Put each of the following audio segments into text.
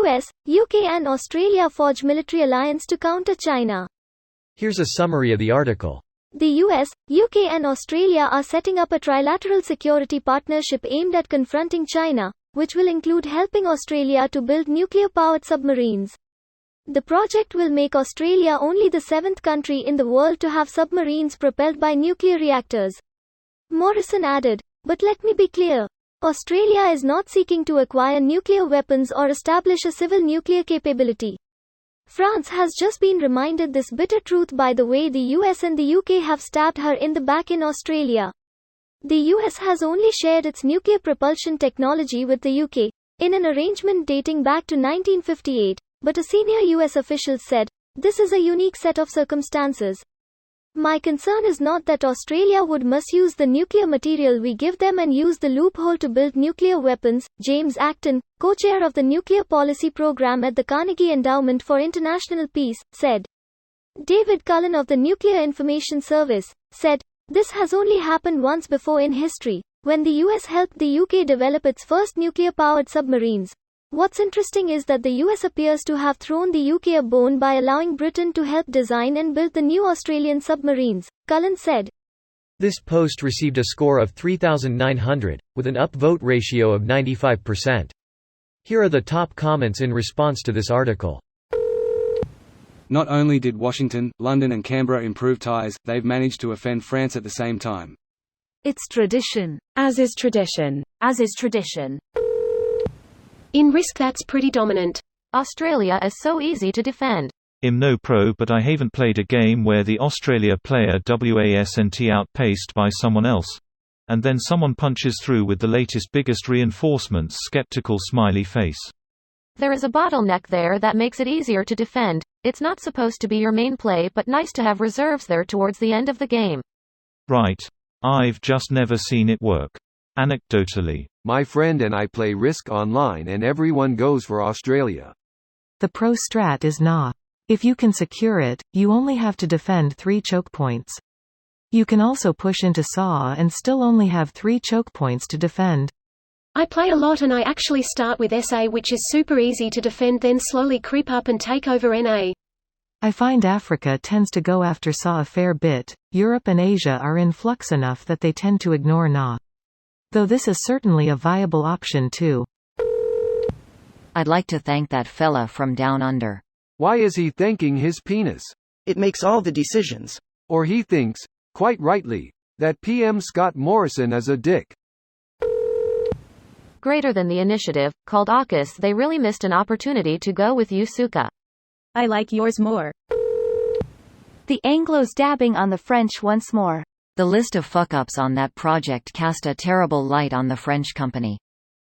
US, UK and Australia forge military alliance to counter China. Here's a summary of the article. The US, UK and Australia are setting up a trilateral security partnership aimed at confronting China, which will include helping Australia to build nuclear-powered submarines. The project will make Australia only the seventh country in the world to have submarines propelled by nuclear reactors. Morrison added, "But let me be clear. Australia is not seeking to acquire nuclear weapons or establish a civil nuclear capability." France has just been reminded this bitter truth by the way the US and the UK have stabbed her in the back in Australia. The US has only shared its nuclear propulsion technology with the UK, in an arrangement dating back to 1958, but a senior US official said, "This is a unique set of circumstances. My concern is not that Australia would misuse the nuclear material we give them and use the loophole to build nuclear weapons," James Acton, co-chair of the Nuclear Policy Program at the Carnegie Endowment for International Peace, said. David Cullen of the Nuclear Information Service said, "This has only happened once before in history, when the US helped the UK develop its first nuclear-powered submarines. What's interesting is that the US appears to have thrown the UK a bone by allowing Britain to help design and build the new Australian submarines," Cullen said. This post received a score of 3,900, with an upvote ratio of 95%. Here are the top comments in response to this article. Not only did Washington, London and Canberra improve ties, they've managed to offend France at the same time. It's tradition. As is tradition. As is tradition. In risk that's pretty dominant. Australia is so easy to defend. I'm no pro but I haven't played a game where the Australia player wasn't outpaced by someone else. And then someone punches through with the latest biggest reinforcements, skeptical smiley face. There is a bottleneck there that makes it easier to defend. It's not supposed to be your main play but nice to have reserves there towards the end of the game. Right. I've just never seen it work. Anecdotally. My friend and I play Risk online and everyone goes for Australia. The pro strat is nah. If you can secure it, you only have to defend 3 choke points. You can also push into SAW and still only have 3 choke points to defend. I play a lot and I actually start with SA, which is super easy to defend, then slowly creep up and take over NA. I find Africa tends to go after SAW a fair bit. Europe and Asia are in flux enough that they tend to ignore NA. Though this is certainly a viable option too. I'd like to thank that fella from down under. Why is he thanking his penis? It makes all the decisions. Or he thinks, quite rightly, that PM Scott Morrison is a dick. Greater than the initiative, called AUKUS, they really missed an opportunity to go with Yusuka. I like yours more. The Anglos dabbing on the French once more. The list of fuck-ups on that project cast a terrible light on the French company.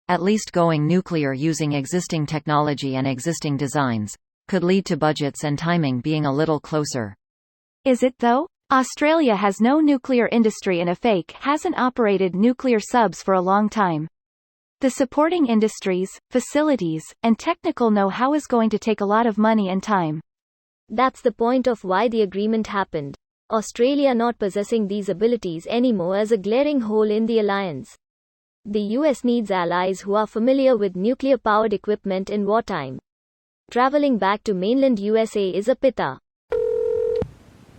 At least going nuclear using existing technology and existing designs could lead to budgets and timing being a little closer. Is it though? Australia has no nuclear industry and hasn't operated nuclear subs for a long time. The supporting industries, facilities, and technical know-how is going to take a lot of money and time. That's the point of why the agreement happened. Australia not possessing these abilities anymore is a glaring hole in the alliance. The US needs allies who are familiar with nuclear-powered equipment in wartime. Traveling back to mainland USA is a pitta.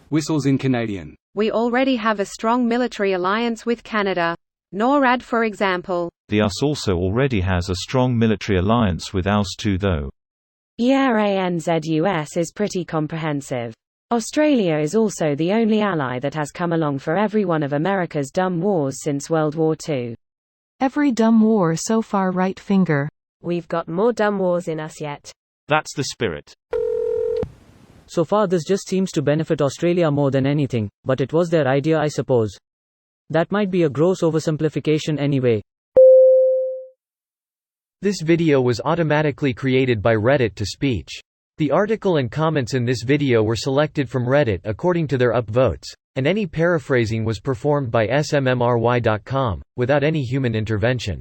Whistles in Canadian. We already have a strong military alliance with Canada. NORAD, for example. The US also already has a strong military alliance with US too though. Yeah, ANZUS is pretty comprehensive. Australia is also the only ally that has come along for every one of America's dumb wars since World War II. Every dumb war so far, right finger. We've got more dumb wars in us yet. That's the spirit. So far this just seems to benefit Australia more than anything, but it was their idea I suppose. That might be a gross oversimplification anyway. This video was automatically created by Reddit to speech. The article and comments in this video were selected from Reddit according to their upvotes, and any paraphrasing was performed by smmry.com, without any human intervention.